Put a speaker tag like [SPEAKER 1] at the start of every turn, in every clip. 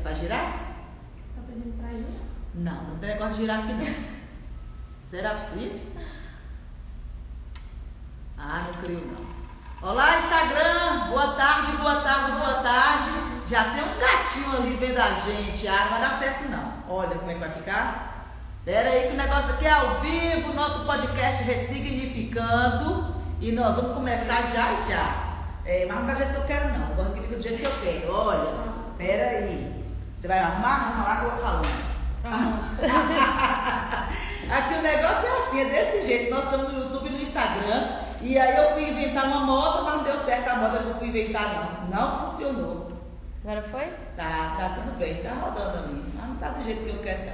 [SPEAKER 1] pra girar?
[SPEAKER 2] Tá pedindo pra ir?
[SPEAKER 1] Não, não tem negócio de girar aqui não. Será possível? Ah, não creio não. Olá, Instagram! Boa tarde, boa tarde, boa tarde. Já tem um gatinho ali vendo a gente. Ah, não vai dar certo não. Olha como é que vai ficar. Pera aí que o negócio aqui é ao vivo, nosso podcast Ressignificando. E nós vamos começar já já. Mas não tá do jeito que eu quero não. Agora que fica do jeito que eu quero. Olha, pera aí. Você vai arrumar? Arruma lá que eu vou falando. Aqui o negócio é assim, é desse jeito. Nós estamos no YouTube e no Instagram. E aí eu fui inventar uma moda, mas não deu certo a moda que eu fui inventar não. Não funcionou.
[SPEAKER 2] Agora foi?
[SPEAKER 1] Tá tudo bem, tá rodando ali. Mas não tá do jeito que eu quero não.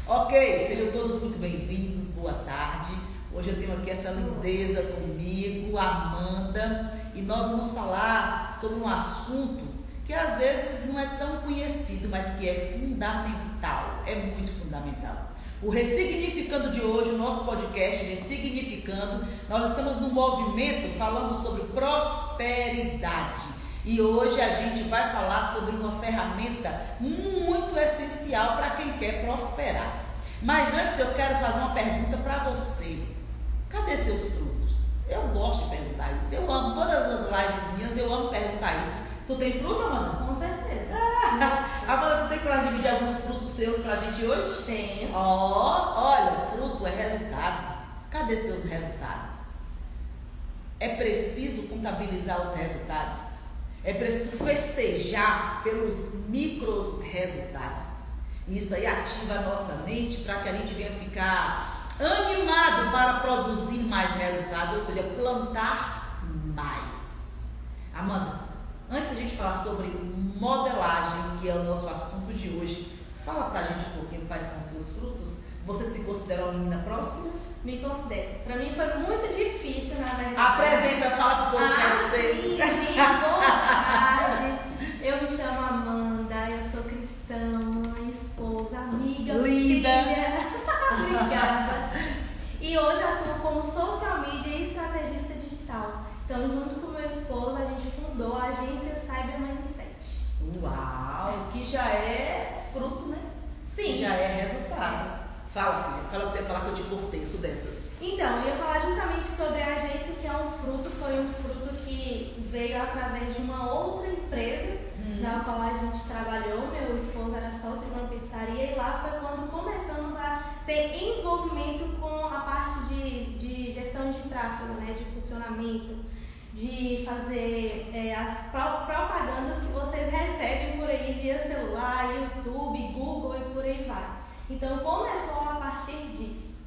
[SPEAKER 1] Ok, sejam todos muito bem-vindos, boa tarde. Hoje eu tenho aqui essa lindeza comigo, Amanda. E nós vamos falar sobre um assunto que às vezes não é tão conhecido, mas que é fundamental, é muito fundamental. O Ressignificando de hoje, o nosso podcast Ressignificando, nós estamos num movimento falando sobre prosperidade. E hoje a gente vai falar sobre uma ferramenta muito essencial para quem quer prosperar. Mas antes eu quero fazer uma pergunta para você. Cadê seus frutos? Eu gosto de perguntar isso, eu amo todas as lives minhas, eu amo perguntar isso. Tu tem fruto, Amanda?
[SPEAKER 2] Com certeza.
[SPEAKER 1] Amanda, tu tem coragem de dividir alguns frutos seus pra gente hoje?
[SPEAKER 2] Tenho.
[SPEAKER 1] Olha, fruto é resultado. Cadê seus resultados? É preciso contabilizar os resultados. É preciso festejar pelos micros resultados. Isso aí ativa a nossa mente para que a gente venha ficar animado para produzir mais resultados, ou seja, plantar mais. Amanda, antes da gente falar sobre modelagem, que é o nosso assunto de hoje, fala pra gente um pouquinho quais são os seus frutos. Você se considera uma menina próspera?
[SPEAKER 2] Me considero. Pra mim foi muito difícil, na verdade.
[SPEAKER 1] Apresenta, fala pro povo que é você.
[SPEAKER 2] Sim, gente, boa tarde. Eu me chamo Amanda, eu sou cristã, mãe, esposa, amiga,
[SPEAKER 1] linda.
[SPEAKER 2] filha. Obrigada. E hoje atuo como social media e estrategista digital. Então, junto com meu esposo, a gente fundou a agência Cyber Mindset.
[SPEAKER 1] Uau, que já é fruto, né?
[SPEAKER 2] Sim.
[SPEAKER 1] Que já é resultado. Fala, filha, fala que você ia falar que eu te cortei, isso dessas.
[SPEAKER 2] Então, eu ia falar justamente sobre a agência, que é um fruto, foi um fruto que veio através de uma outra empresa na qual a gente trabalhou. Meu esposo era sócio de uma pizzaria e lá foi quando começamos a ter envolvimento com a parte de gestão de tráfego, né, de impulsionamento, de fazer as propagandas que vocês recebem por aí via celular, YouTube, Google e por aí vai. Então começou a partir disso.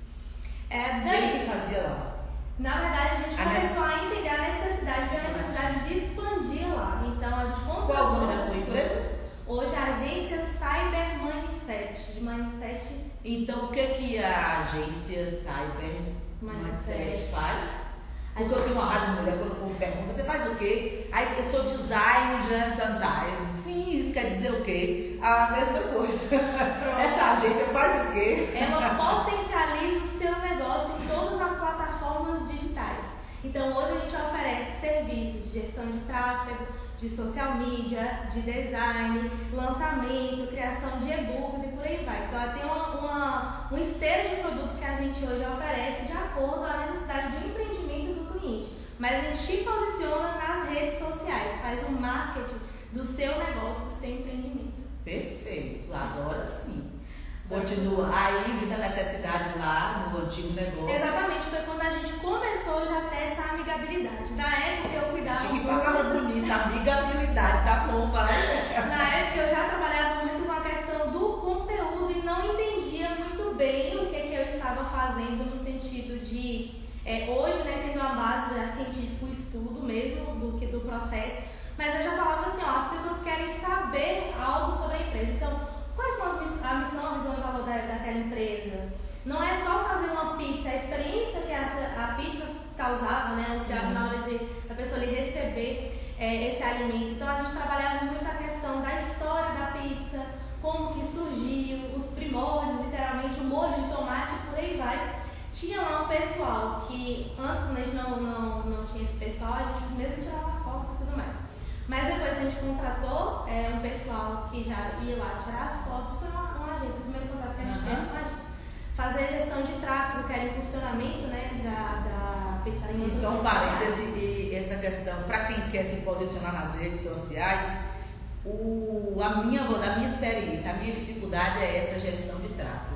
[SPEAKER 1] Quem que fazia lá?
[SPEAKER 2] Na verdade a gente começou a entender a necessidade, viu a necessidade de expandir lá. Então a gente contratou.
[SPEAKER 1] Qual o nome da sua empresa?
[SPEAKER 2] Hoje a agência Cyber Mindset, de Mindset.
[SPEAKER 1] Então o que a agência Cyber Mindset faz? Porque eu tenho uma raiva de mulher quando o povo pergunta, você faz o quê? Aí eu sou designer. Sim, isso quer dizer o quê? A mesma coisa. Essa agência faz o quê?
[SPEAKER 2] Ela potencializa o seu negócio em todas as plataformas digitais. Então hoje a gente oferece serviços de gestão de tráfego, de social media, de design, lançamento, criação de e-books e por aí vai. Então ela tem um esteiro de produtos que a gente hoje oferece de acordo à necessidade do empreendimento do cliente. Mas a gente te posiciona nas redes sociais, faz um marketing do seu negócio, do seu empreendimento.
[SPEAKER 1] Perfeito, agora sim. Continua aí, vida necessidade lá no antigo negócio.
[SPEAKER 2] Exatamente, foi quando a gente começou já a ter essa amigabilidade. Na época eu cuidava
[SPEAKER 1] Que palavra bonita, amigabilidade, tá bom, vai.
[SPEAKER 2] Na época eu já trabalhava muito com a questão do conteúdo e não entendia muito bem o que eu estava fazendo no sentido de, hoje, né, tendo uma base já científica, o estudo mesmo do processo, mas eu já falava assim, ó, as pessoas querem saber algo sobre a empresa. Então, quais são a missão, a visão e o valor daquela empresa? Não é só fazer uma pizza, a experiência que a pizza causava, né, na hora da pessoa ali receber esse alimento. Então a gente trabalhava muito a questão da história da pizza, como que surgiu, os primórdios, literalmente, o molho de tomate e por aí vai. Tinha lá um pessoal que, antes, quando a gente não tinha esse pessoal, a gente mesmo tirava as fotos e tudo mais. Mas depois a gente contratou um pessoal que já ia lá tirar as fotos, foi uma agência, o primeiro contato que a gente teve com uma agência. Fazer gestão de tráfego, que era impulsionamento, né, da pizzaria.
[SPEAKER 1] E só um parêntese, e essa questão, para quem quer se posicionar nas redes sociais, a minha experiência, a minha dificuldade é essa gestão de tráfego.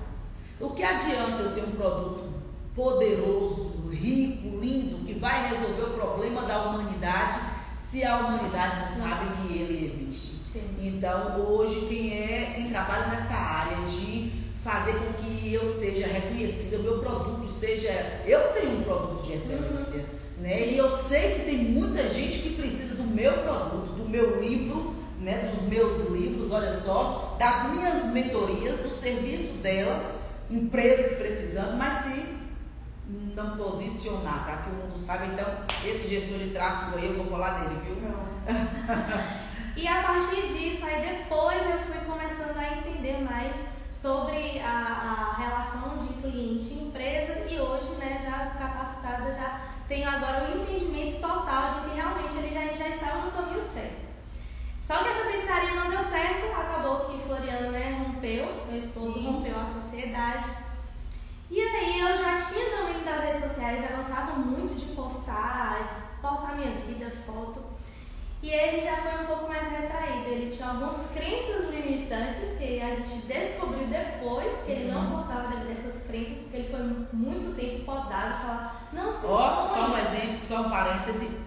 [SPEAKER 1] O que adianta eu ter um produto poderoso, rico, lindo, que vai resolver o problema da humanidade, se a humanidade não sabe que ele existe?
[SPEAKER 2] Sim.
[SPEAKER 1] Então, hoje, quem trabalha nessa área de fazer com que eu seja reconhecida, o meu produto seja... Eu tenho um produto de excelência, né? E eu sei que tem muita gente que precisa do meu produto, do meu livro, né? Dos meus livros, olha só, das minhas mentorias, do serviço dela, empresas precisando, mas se não posicionar para que o mundo saiba, então, esse gestor de tráfego aí, eu vou falar dele, viu?
[SPEAKER 2] E a partir disso, aí depois eu fui começando a entender mais sobre a relação de cliente e empresa, e hoje, né, já capacitada, já tenho agora o entendimento total de que realmente ele já estava no caminho certo. Só que essa pizzaria não deu certo, acabou que Floriano, né, rompeu, meu esposo rompeu a sociedade. E aí eu já tinha domínio das redes sociais, já gostava muito de postar minha vida, foto. E ele já foi um pouco mais retraído, ele tinha algumas crenças limitantes que a gente descobriu depois que ele não postava dessas crenças, porque ele foi muito tempo podado, falar, não se
[SPEAKER 1] só um exemplo, só um parêntese,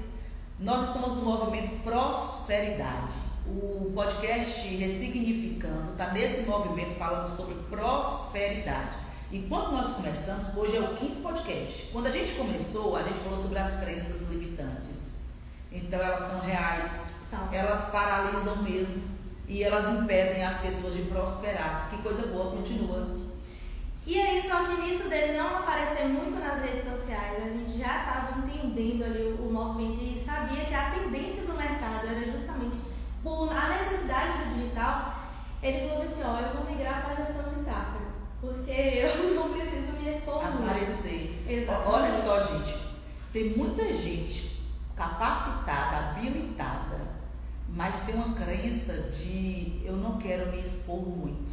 [SPEAKER 1] nós estamos no movimento Prosperidade. O podcast Ressignificando está nesse movimento falando sobre prosperidade. E quando nós começamos, hoje é o 5º podcast. Quando a gente começou, a gente falou sobre as crenças limitantes. Então elas são reais, elas paralisam mesmo e elas impedem as pessoas de prosperar. Que coisa boa, continua.
[SPEAKER 2] E aí, só que nisso dele não aparecer muito nas redes sociais, a gente já estava entendendo ali o movimento e sabia que a tendência do mercado era justamente por a necessidade do digital. Ele falou assim, eu vou migrar para a gestão de tráfego, porque eu não preciso me expor muito.
[SPEAKER 1] Aparecer.
[SPEAKER 2] Exatamente.
[SPEAKER 1] Olha só, gente, tem muita gente capacitada, habilitada, mas tem uma crença de eu não quero me expor muito.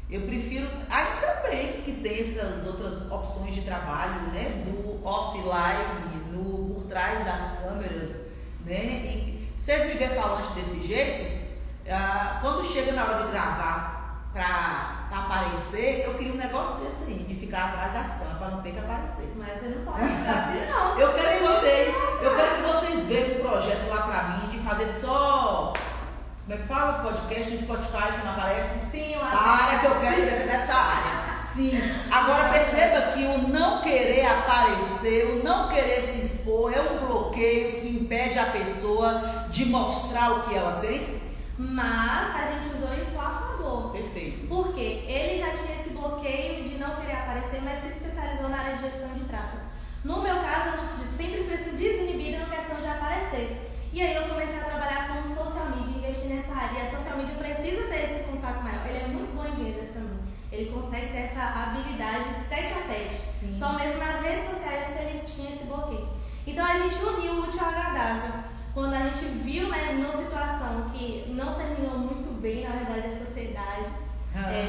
[SPEAKER 1] Eu prefiro, ainda bem que tem essas outras opções de trabalho, né, do offline, por trás das câmeras, né, e vocês me verem falante desse jeito, quando chega na hora de gravar para aparecer, eu queria um negócio desse aí, de ficar atrás das câmeras, para não ter que aparecer.
[SPEAKER 2] Mas você não pode ficar assim, não.
[SPEAKER 1] Eu quero que vocês vejam um projeto lá para mim, de fazer só, como é que fala? Podcast no Spotify, que não aparece?
[SPEAKER 2] Sim, lá.
[SPEAKER 1] Para que eu quero crescer nessa área. Sim. Agora perceba que o não querer aparecer, o não querer se expor, é um bloqueio que impede a pessoa de mostrar o que ela tem.
[SPEAKER 2] Mas a gente usou isso a favor.
[SPEAKER 1] Perfeito.
[SPEAKER 2] Porque ele já tinha esse bloqueio de não querer aparecer, mas se especializou na área de gestão de tráfego. No meu caso, eu sempre fui assim, desinibida na questão de aparecer. E aí eu comecei a trabalhar com social media, investir nessa área. E a social media precisa ter esse contato maior. Ele é muito bom em vendas também. Ele consegue ter essa habilidade tete a tete.
[SPEAKER 1] Sim.
[SPEAKER 2] Só mesmo nas redes sociais que ele tinha esse bloqueio. Então a gente uniu o útil ao agradável. Quando a gente viu, né, numa situação que não terminou muito bem, na verdade, a sociedade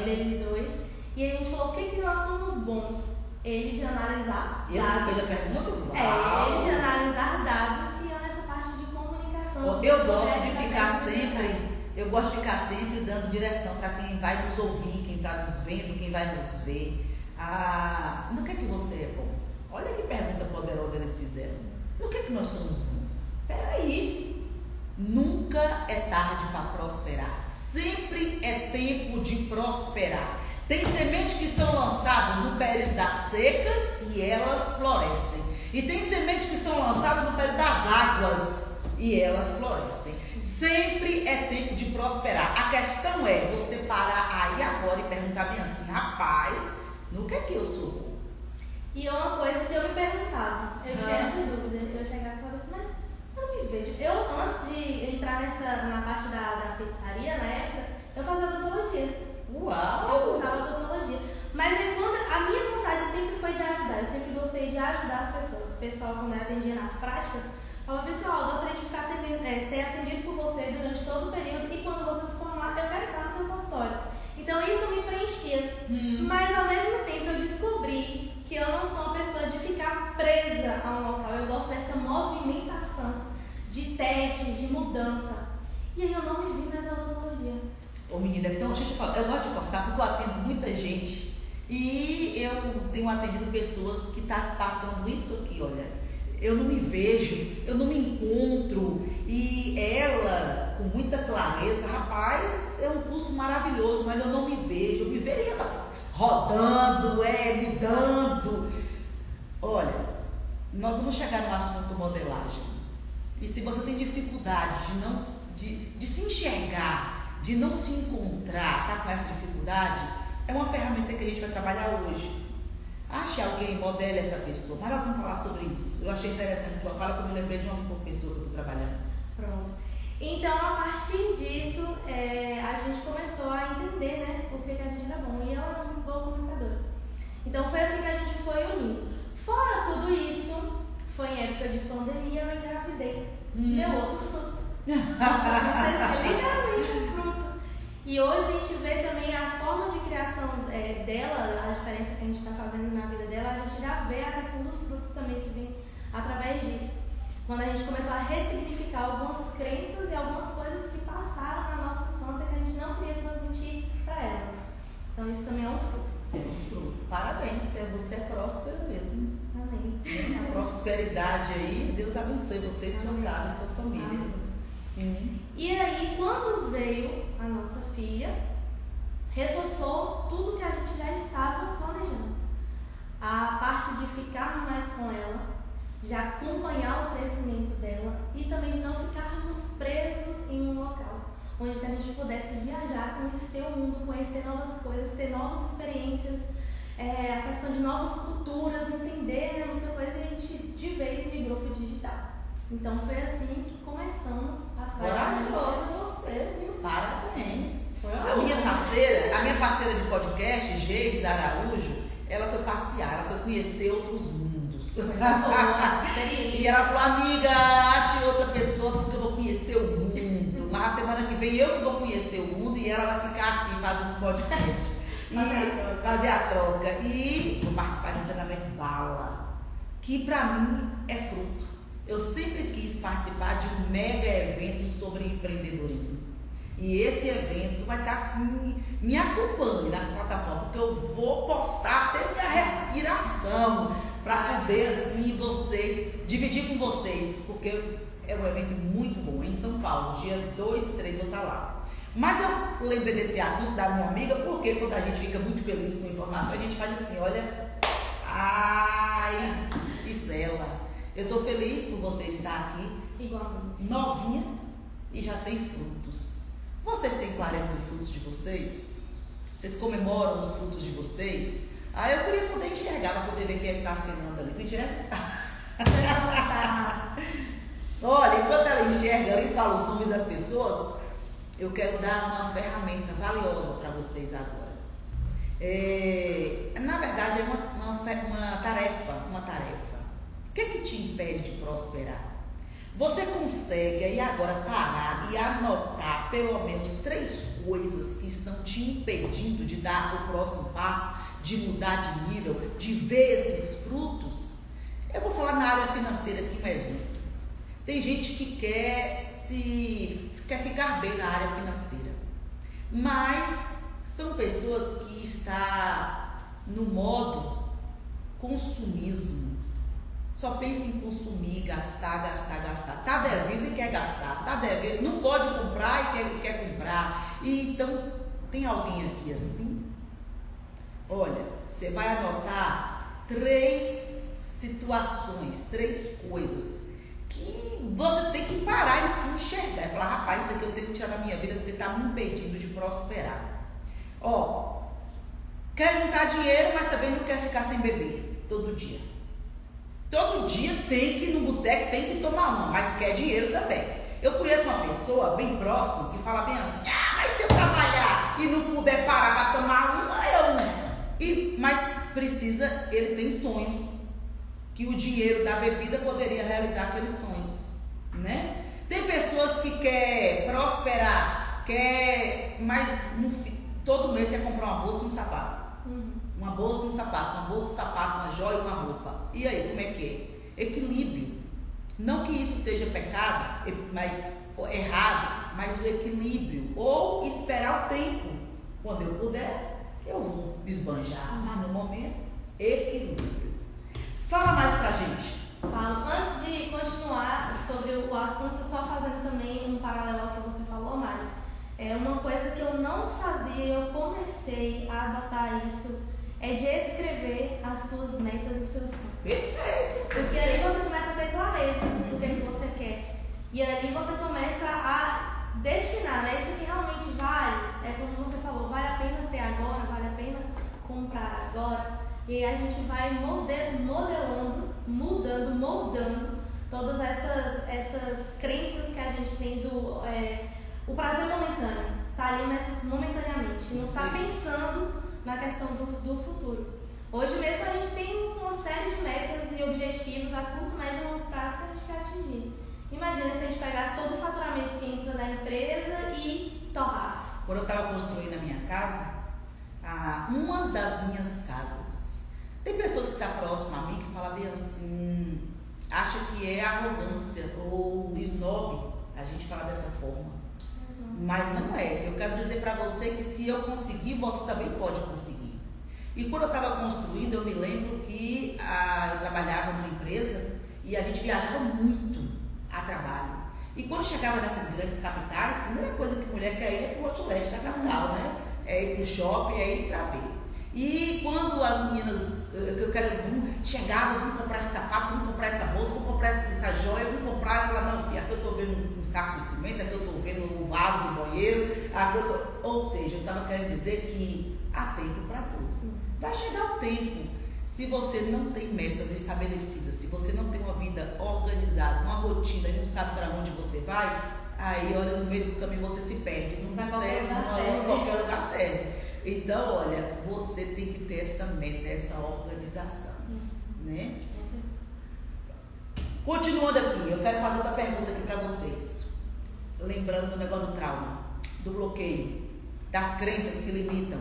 [SPEAKER 2] deles dois, e a gente falou, o que nós somos bons? Ele de analisar dados.
[SPEAKER 1] Ele fez a pergunta?
[SPEAKER 2] Ele de analisar dados e eu nessa parte de comunicação.
[SPEAKER 1] Eu gosto de ficar sempre dando direção para quem vai nos ouvir, quem está nos vendo, quem vai nos ver. No que é que você é bom? Olha que pergunta poderosa eles fizeram. No que é que nós somos bons? Peraí, nunca é tarde para prosperar, sempre é tempo de prosperar. Tem sementes que são lançadas no período das secas e elas florescem. E tem sementes que são lançadas no período das águas e elas florescem. Sempre é tempo de prosperar. A questão é você parar aí agora e perguntar bem assim, rapaz, no que é que eu sou bom?
[SPEAKER 2] E uma coisa que eu me perguntava, eu tinha essa dúvida, eu chegava e falava assim, mas eu me vejo. Eu, antes de entrar na parte da pizzaria, na época, eu fazia odontologia.
[SPEAKER 1] Uau!
[SPEAKER 2] Eu usava odontologia. Mas aí, a minha vontade sempre foi de ajudar. Eu sempre gostei de ajudar as pessoas. O pessoal, quando eu atendia nas práticas, falava assim, eu gostaria de ficar ser atendido por você durante todo o período e quando você se formar, eu quero estar no
[SPEAKER 1] E eu tenho atendido pessoas que estão passando isso aqui, olha, eu não me vejo, eu não me encontro. E ela, com muita clareza, rapaz, é um curso maravilhoso, mas eu não me vejo. Eu me vejo já rodando, mudando. Olha, nós vamos chegar no assunto modelagem. E se você tem dificuldade de se enxergar, de não se encontrar, tá com essa dificuldade, é uma ferramenta que a gente vai trabalhar hoje. Ache alguém, modele essa pessoa. Mas nós vamos falar sobre isso. Eu achei interessante sua fala, que eu me lembrei de uma pessoa que eu estou trabalhando.
[SPEAKER 2] Pronto. Então, a partir disso, a gente começou a entender, né, o que a gente era bom. E ela era muito boa comunicadora. Então, foi assim que a gente foi unindo. Fora tudo isso, foi em época de pandemia, eu engravidei. Meu outro fruto. Nossa, literalmente um fruto. E hoje a gente vê também a forma de criação dela, a diferença que a gente está fazendo na vida dela, a gente já vê a questão dos frutos também que vem através disso. Quando a gente começou a ressignificar algumas crenças e algumas coisas que passaram na nossa infância que a gente não queria transmitir para ela. Então isso também é um fruto.
[SPEAKER 1] É um fruto. Parabéns, você é próspero mesmo.
[SPEAKER 2] Amém.
[SPEAKER 1] A prosperidade aí, Deus abençoe você, sua casa, sua família.
[SPEAKER 2] Amém.
[SPEAKER 1] Sim.
[SPEAKER 2] E aí, quando veio a nossa filha, reforçou tudo que a gente já estava planejando. A parte de ficar mais com ela, de acompanhar o crescimento dela e também de não ficarmos presos em um local, onde a gente pudesse viajar, conhecer o mundo, conhecer novas coisas, ter novas experiências, a questão de novas culturas, entender muita coisa, e a gente de vez migrou para o digital. Então foi assim que começamos a sair.
[SPEAKER 1] Maravilhosa você, viu? Parabéns.
[SPEAKER 2] A
[SPEAKER 1] minha parceira de podcast, Geis Araújo, ela foi passear, ela foi conhecer outros mundos. E ela falou, amiga, ache outra pessoa porque eu vou conhecer o mundo. Mas a semana que vem eu que vou conhecer o mundo e ela vai ficar aqui fazendo podcast. E fazer a troca. E vou participar de um treinamento bala, que pra mim é fruto. Eu sempre quis participar de um mega evento sobre empreendedorismo. E esse evento vai estar assim, me acompanhe nas plataformas, porque eu vou postar até minha respiração para poder assim dividir com vocês, porque é um evento muito bom em São Paulo, dia 2 e 3 eu vou estar lá. Mas eu lembrei desse assunto da minha amiga, porque quando a gente fica muito feliz com a informação, a gente faz assim, olha, ai, isso é ela. Eu estou feliz por você estar aqui,
[SPEAKER 2] igualmente,
[SPEAKER 1] novinha e já tem frutos. Vocês têm clareza dos frutos de vocês? Vocês comemoram os frutos de vocês? Eu queria poder enxergar, para poder ver quem é que está assinando ali. Tu enxerga? Olha, enquanto ela enxerga, ela fala os nomes das pessoas, eu quero dar uma ferramenta valiosa para vocês agora. Na verdade, é uma tarefa. O que é que te impede de prosperar? Você consegue aí agora parar e anotar pelo menos 3 coisas que estão te impedindo de dar o próximo passo, de mudar de nível, de ver esses frutos? Eu vou falar na área financeira aqui um exemplo. Tem gente que quer ficar bem na área financeira, mas são pessoas que estão no modo consumismo. Só pensa em consumir, gastar. Tá devendo e quer gastar. Tá devendo, não pode comprar e quer comprar. E então, tem alguém aqui assim? Olha, você vai anotar 3 situações, 3 coisas que você tem que parar e se enxergar. E falar, rapaz, isso aqui eu tenho que tirar da minha vida porque está me impedindo de prosperar. Quer juntar dinheiro, mas também não quer ficar sem beber todo dia. Todo dia tem que ir no boteco, tem que tomar uma, mas quer dinheiro também. Eu conheço uma pessoa bem próxima que fala bem assim, mas se eu trabalhar e não puder parar para tomar uma, mas precisa, ele tem sonhos, que o dinheiro da bebida poderia realizar aqueles sonhos, né? Tem pessoas que quer prosperar, mas todo mês quer comprar uma bolsa e um sapato. Uma bolsa e um sapato, uma joia e uma roupa. E aí, como é que é? Equilíbrio. Não que isso seja pecado, mas errado, mas o equilíbrio. Ou esperar o tempo. Quando eu puder, eu vou esbanjar, mas no momento, equilíbrio. Fala mais pra gente.
[SPEAKER 2] Falo. Antes de continuar sobre o assunto, só fazendo também um paralelo ao que você falou, Mari. Uma coisa que eu não fazia, eu comecei a adotar isso, é de escrever as suas metas e os seus sonhos.
[SPEAKER 1] Perfeito.
[SPEAKER 2] Porque aí você começa a ter clareza do que você quer. E ali você começa a destinar, né? Isso aqui realmente vale, como você falou, vale a pena ter agora, vale a pena comprar agora. E aí a gente vai modelando, mudando, moldando todas essas crenças que a gente tem do o prazer momentâneo. Tá ali momentaneamente, não está pensando na questão do futuro. Hoje mesmo a gente tem uma série de metas e objetivos a curto, médio e longo prazo que a gente quer atingir. Imagina se a gente pegasse todo o faturamento que entra da empresa e torrasse.
[SPEAKER 1] Quando eu estava construindo a minha casa, umas das minhas casas, tem pessoas que estão próximas a mim que falam bem assim, acha que é arrogância ou snob a gente falar dessa forma. Mas não é. Eu quero dizer para você que se eu conseguir, você também pode conseguir. E quando eu estava construindo, eu me lembro que eu trabalhava numa empresa e a gente viajava muito a trabalho. E quando chegava nessas grandes capitais, a primeira coisa que a mulher quer ir é para o outlet da capital, né? É ir para o shopping, é ir para ver. E quando as meninas chegavam, vamos comprar esse sapato, vamos comprar essa bolsa, vamos comprar essa joia, vamos comprar, ela não, filha, aqui eu estou vendo um saco de cimento, aqui eu estou vendo um vaso no banheiro, ou seja, eu estava querendo dizer que há tempo para tudo. Vai chegar o tempo. Se você não tem metas estabelecidas, se você não tem uma vida organizada, uma rotina e não sabe para onde você vai, aí olha, no meio do caminho você se perde, não tem qualquer lugar certo. Então, olha, você tem que ter essa meta, essa organização, né? Continuando aqui, eu quero fazer outra pergunta aqui para vocês. Lembrando do negócio do trauma, do bloqueio, das crenças que limitam.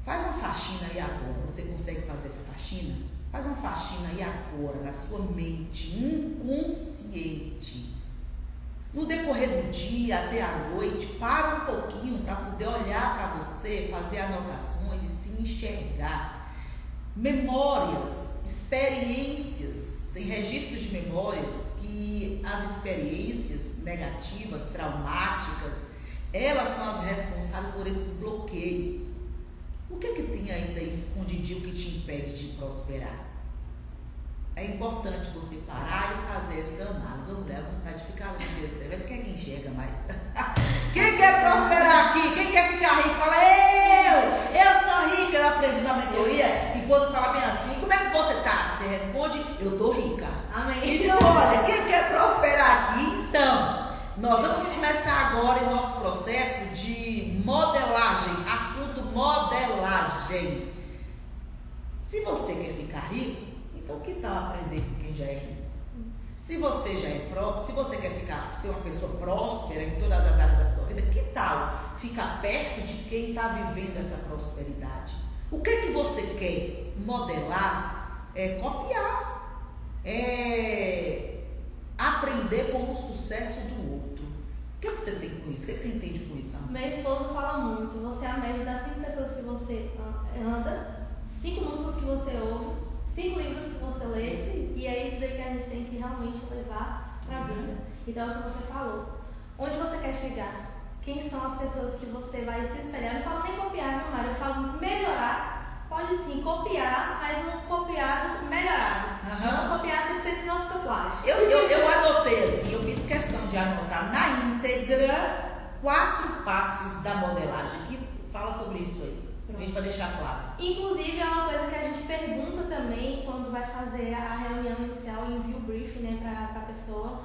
[SPEAKER 1] Faz uma faxina aí agora. Você consegue fazer essa faxina? Faz uma faxina aí agora, na sua mente inconsciente. No decorrer do dia até a noite, para um pouquinho para poder olhar para você, fazer anotações e se enxergar. Memórias, experiências, tem registros de memórias que as experiências negativas, traumáticas, elas são as responsáveis por esses bloqueios. O que tem ainda escondidinho que te impede de prosperar? É importante você parar e fazer essa análise. Eu não levo vontade de ficar ali, mas quem é que enxerga mais? Quem quer prosperar aqui? Quem quer ficar rico? Fala, eu sou rica, eu aprendi na mentoria. E quando fala bem assim, como é que você tá? Você responde, eu tô rica.
[SPEAKER 2] Amém.
[SPEAKER 1] Então, olha, quem quer prosperar aqui, então, nós vamos começar agora o nosso processo de modelagem, assunto modelagem. Se você quer ficar rico, então que tal aprender com quem já é rico? Se você já é se você quer ser uma pessoa próspera em todas as áreas da sua vida, que tal ficar perto de quem está vivendo essa prosperidade? O que você quer modelar? É copiar, é aprender com o sucesso do outro. O que você tem com isso? O que você entende com isso, Ana?
[SPEAKER 2] Meu esposo fala muito, você é a média das 5 pessoas que você anda, 5 músicas que você ouve, 5 livros que você lê, e é isso daí que a gente tem que realmente levar para a vida. Então é o que você falou. Onde você quer chegar? Quem são as pessoas que você vai se espelhar? Eu não falo nem copiar, não, Mário. Eu falo melhorar. Pode sim copiar, mas um copiado melhorado. Não copiar 100%, senão fica plágio.
[SPEAKER 1] Eu anotei aqui, eu fiz questão de anotar na íntegra 4 passos da modelagem. Que fala sobre isso aí. A gente vai deixar claro.
[SPEAKER 2] Inclusive, é uma coisa que a gente pergunta também quando vai fazer a reunião inicial e envia o briefing, né, para a pessoa,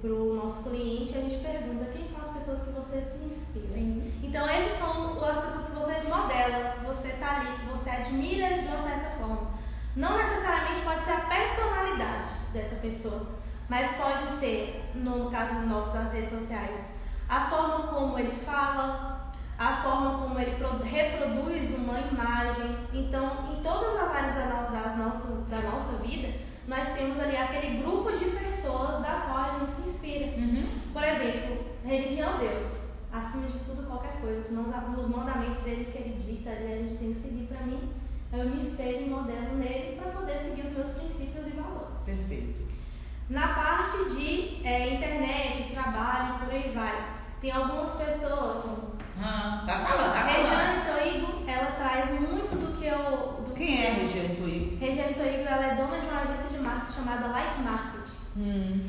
[SPEAKER 2] para o nosso cliente. A gente pergunta quem são as pessoas que você se inspira.
[SPEAKER 1] Sim.
[SPEAKER 2] Então, essas são as pessoas que você modela, que você está ali, que você admira de uma certa forma. Não necessariamente pode ser a personalidade dessa pessoa, mas pode ser, no caso nosso das redes sociais, a forma como ele fala, a forma como ele reproduz uma imagem. Então, em todas as áreas da nossa vida, nós temos ali aquele grupo de pessoas da qual a gente se inspira. Por exemplo, religião, Deus. Acima de tudo, qualquer coisa. os mandamentos dele que ele dita, a gente tem que seguir. Para mim, eu me espelho e modelo nele para poder seguir os meus princípios e valores.
[SPEAKER 1] Perfeito.
[SPEAKER 2] Na parte de internet, trabalho, por aí vai, tem algumas pessoas.
[SPEAKER 1] Tá falando.
[SPEAKER 2] Regiane Toigo, ela traz muito do que eu.
[SPEAKER 1] Quem é Regiane Toigo?
[SPEAKER 2] Regiane Toigo, ela é dona de uma agência de marketing chamada Like Market.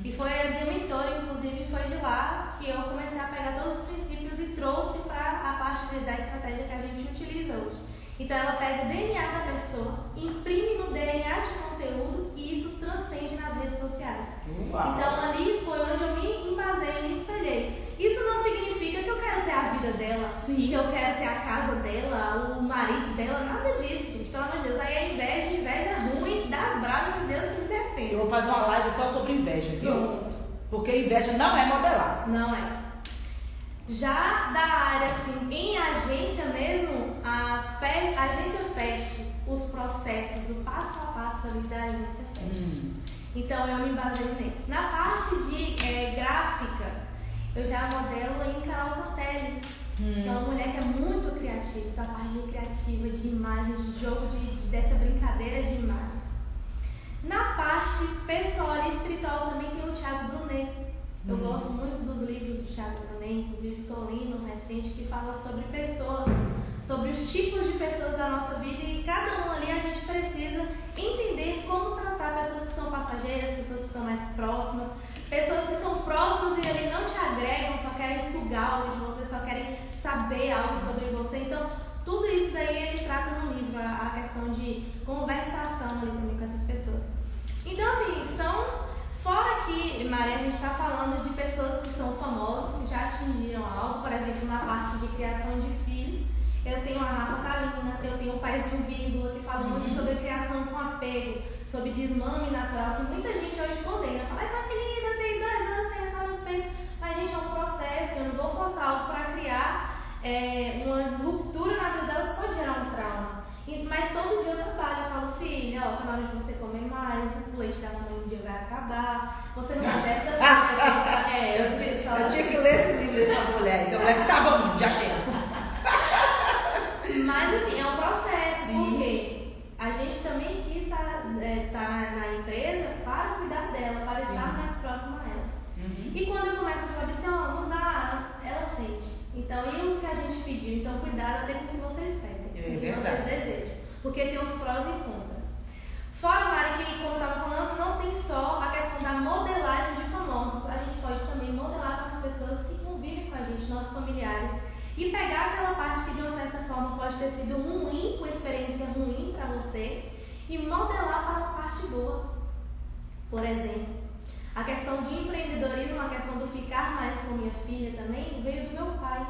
[SPEAKER 2] E foi a minha mentora, inclusive, foi de lá que eu comecei a pegar todos os princípios e trouxe para a parte da estratégia que a gente utiliza hoje. Então ela pega o DNA da pessoa, imprime no DNA de conteúdo e isso transcende nas redes sociais.
[SPEAKER 1] Uau.
[SPEAKER 2] Então ali foi onde eu me embasei, me espelhei. Isso não significa que eu quero ter a vida dela,
[SPEAKER 1] Sim.
[SPEAKER 2] que eu quero ter a casa dela, o marido dela, nada disso, gente. Pelo amor de Deus, aí é inveja ruim das bravas que Deus que me defende.
[SPEAKER 1] Eu vou fazer uma live só sobre inveja, viu?
[SPEAKER 2] Pronto.
[SPEAKER 1] Porque inveja não é modelar.
[SPEAKER 2] Não é. Já da área, assim, em agência mesmo, a agência Fest, os processos, o passo a passo ali da agência Fest. Então eu me baseio neles. Na parte de gráfica, eu já modelo em Carol Cortelli. Então, uma mulher que é muito criativa, da parte de criativa, de imagens, de jogo, dessa brincadeira de imagens. Na parte pessoal e espiritual também tem o Thiago Brunet. Eu gosto muito dos livros do Thiago Brunet, inclusive estou lendo um recente que fala sobre pessoas, sobre os tipos de pessoas da nossa vida e cada um ali a gente precisa entender como tratar pessoas que são passageiras, pessoas que são mais próximas, pessoas que são próximas e ali não te agregam, só querem sugar algo de você, só querem saber algo sobre você. Então, tudo isso daí ele trata no livro, a questão de conversação ali também com essas pessoas. Então, assim, fora que, Maria, a gente está falando de pessoas que são famosas, que já atingiram algo, por exemplo, na parte de criação de filhos, eu tenho a Rafa Kalina, eu tenho o Paizinho Vírgula, que fala muito sobre criação com apego, sobre desmame natural, que muita gente hoje condena, fala, essa menina tem 2 anos sem entrar no peito, mas, gente, é um processo, eu não vou forçar algo para criar uma disruptura na vida dela que pode gerar um trauma. Mas todo dia eu trabalho, eu falo, filha, tá na hora de você comer mais, o leite da mamãe um dia vai acabar, você não vai dessa vida.
[SPEAKER 1] Eu tinha que ler esse livro dessa mulher, que a mulher tá bom, já chega.
[SPEAKER 2] Mas assim, é um processo, porque a gente também quis estar na empresa para cuidar dela, para estar mais próxima a ela. E quando eu começo a falar assim, não dá, ela sente. Então, e o que a gente pediu? Então, cuidado até com o que vocês pedem, com o que vocês desejam. Porque tem os prós e contras. Fora, Mari, que como eu estava falando, não tem só a questão da modelagem de famosos. A gente pode também modelar com as pessoas que convivem com a gente, nossos familiares. E pegar aquela parte que de uma certa forma pode ter sido ruim, com experiência ruim para você, e modelar para uma parte boa. Por exemplo, a questão do empreendedorismo, a questão do ficar mais com minha filha também, veio do meu pai.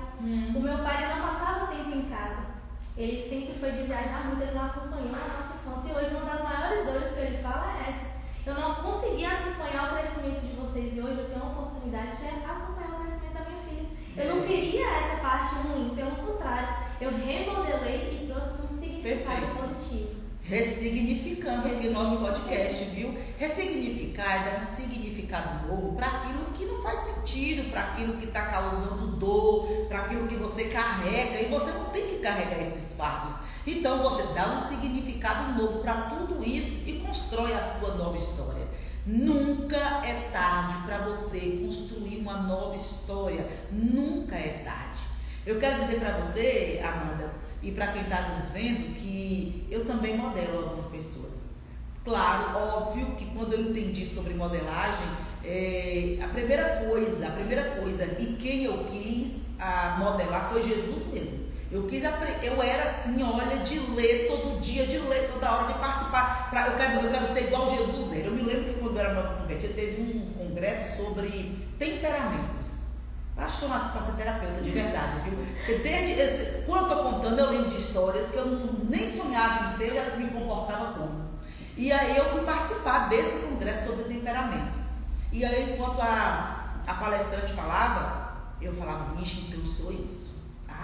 [SPEAKER 2] O meu pai ele não passava tempo em casa. Ele sempre foi de viajar muito, ele não acompanhou a nossa infância. E hoje uma das maiores dores que ele fala é essa. Eu não consegui acompanhar o crescimento de vocês e hoje eu tenho a oportunidade de acompanhar o crescimento da minha filha. Eu não queria essa parte ruim, pelo contrário, eu remodelei e trouxe um significado positivo.
[SPEAKER 1] Ressignificando aqui o nosso podcast, viu? Ressignificar é dar um significado novo para aquilo que não faz sentido, para aquilo que está causando dor, para aquilo que você carrega, e você não tem que carregar esses fardos. Então você dá um significado novo para tudo isso e constrói a sua nova história. Nunca é tarde para você construir uma nova história, nunca é tarde. Eu quero dizer para você, Amanda, e para quem está nos vendo, que eu também modelo algumas pessoas. Claro, óbvio que quando eu entendi sobre modelagem, a primeira coisa e quem eu quis modelar foi Jesus mesmo. Eu era assim, olha, de ler todo dia, de ler toda hora, de participar. Eu quero ser igual Jesus era. Eu me lembro que quando eu era nova convertida, teve um congresso sobre temperamentos. Acho que eu nasci para ser terapeuta de verdade, viu? Quando eu estou contando, eu lembro de histórias que eu nem sonhava em ser, eu já me comportava como. E aí eu fui participar desse congresso sobre temperamentos. E aí, enquanto a palestrante falava, eu falava, vixe, então eu sou isso.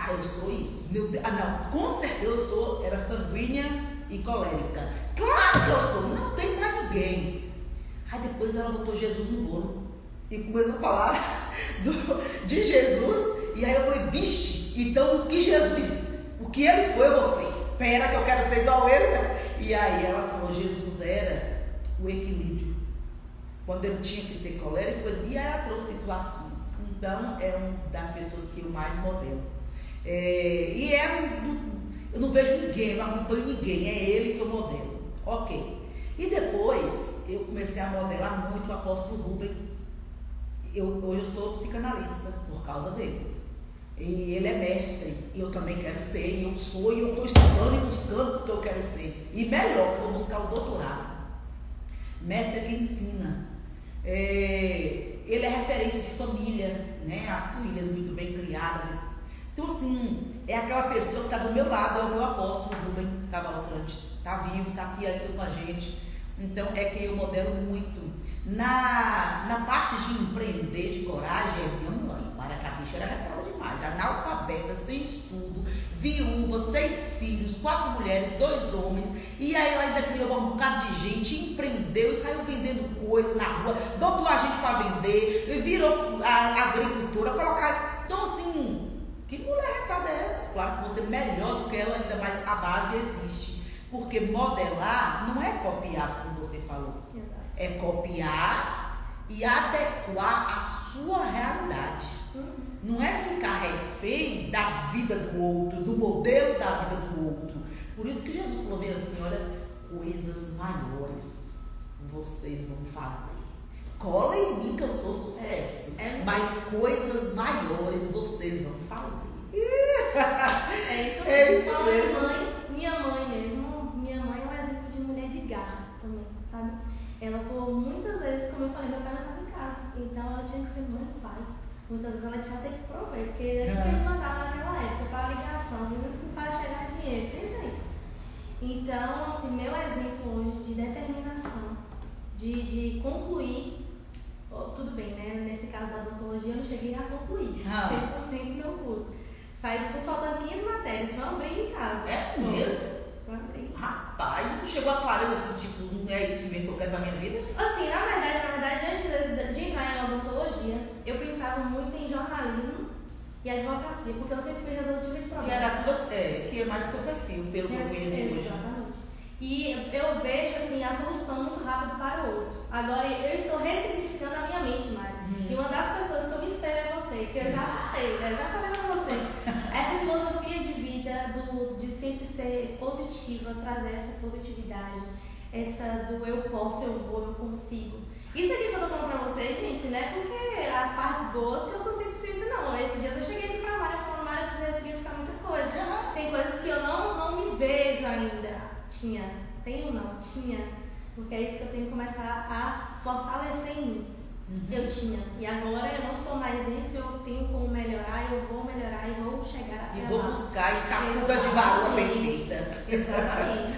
[SPEAKER 1] Eu sou isso. Meu Deus. Não, com certeza era sanguínea e colérica. Claro que eu sou, não tem pra ninguém. Aí depois ela botou Jesus no bolo. E começou a falar de Jesus, e aí eu falei, vixe, Então, o que ele foi, eu vou ser. Pera que eu quero ser igual a ele, né? E aí ela falou, Jesus era o equilíbrio. Quando ele tinha que ser colérico, e ela trouxe situações. Então, é uma das pessoas que eu mais modelo. Eu não vejo ninguém, eu não acompanho ninguém, é ele que eu modelo. Ok. E depois, eu comecei a modelar muito o apóstolo Rubem. Hoje eu sou psicanalista por causa dele. E ele é mestre, e eu também quero ser, e eu sou, e eu estou estudando e buscando o que eu quero ser. E melhor, eu vou buscar o doutorado. Mestre é que ensina. Ele é referência de família, né? As filhas muito bem criadas. Então, assim, é aquela pessoa que está do meu lado, é o meu apóstolo Rubem Cavalcante. Está vivo, está aqui ainda com a gente. Então, é que eu modelo muito. Na parte de empreender, de coragem, é minha mãe. Para que a bicha era retada demais. Analfabeta, sem estudo, viúva, 6 filhos, 4 mulheres, 2 homens. E aí ela ainda criou um bocado de gente, empreendeu e saiu vendendo coisa na rua, botou a gente para vender, virou a agricultura, colocar. Então, assim, que mulher retada é essa? Claro que você é melhor do que ela, ainda mais a base existe. Porque modelar não é copiar, como você falou.
[SPEAKER 2] Exato.
[SPEAKER 1] É copiar e adequar a sua realidade. Não é ficar refém da vida do outro, do modelo da vida do outro. Por isso que Jesus falou bem assim, olha, coisas maiores vocês vão fazer. Cola em mim que eu sou sucesso. Mas coisas maiores vocês vão fazer.
[SPEAKER 2] É isso mesmo. Minha mãe é um exemplo de mulher de garra também, sabe? Ela, por muitas vezes, como eu falei, meu pai não estava em casa. Então ela tinha que ser mãe e pai. Muitas vezes ela tinha até que prover, porque ele me mandava naquela época para ligação, para chegar dinheiro. Pensa aí. Então, assim, meu exemplo hoje de determinação, de concluir, tudo bem, né? Nesse caso da odontologia, eu não cheguei a concluir 100% do meu curso. Saí do curso faltando 15 matérias, foi uma briga em casa.
[SPEAKER 1] É mesmo?
[SPEAKER 2] Foi uma briga.
[SPEAKER 1] Rapaz, tu chegou a clareza assim, tipo, não é isso mesmo que eu quero pra minha vida?
[SPEAKER 2] Assim, na verdade, antes de entrar em odontologia, eu pensava muito em jornalismo e advocacia, porque eu sempre fui resolutiva de problemas.
[SPEAKER 1] Que era tudo, que é mais do seu perfil, pelo que eu conheço hoje.
[SPEAKER 2] Exatamente. E eu vejo assim, a solução muito rápido para o outro. Agora, eu estou ressignificando a minha mente, Mari. E uma das pessoas que eu me espero é você, que eu já falei pra você. Essa filosofia de vida, de sempre ser positiva, trazer essa positividade, essa do eu posso, eu vou, eu consigo. Isso aqui que eu tô falando pra você, gente, não é porque as partes boas que eu sou 100% não. Esses dias eu cheguei aqui pra Mari e falei, Mari, eu preciso ressignificar muita coisa. Tem coisas que eu não me vejo ainda. Tinha. Porque é isso que eu tenho que começar a fortalecer em mim. Eu tinha. E agora eu não sou mais nisso, eu tenho como melhorar, eu vou melhorar e vou chegar até lá.
[SPEAKER 1] E vou buscar a estatura de varoa perfeita.
[SPEAKER 2] Exatamente.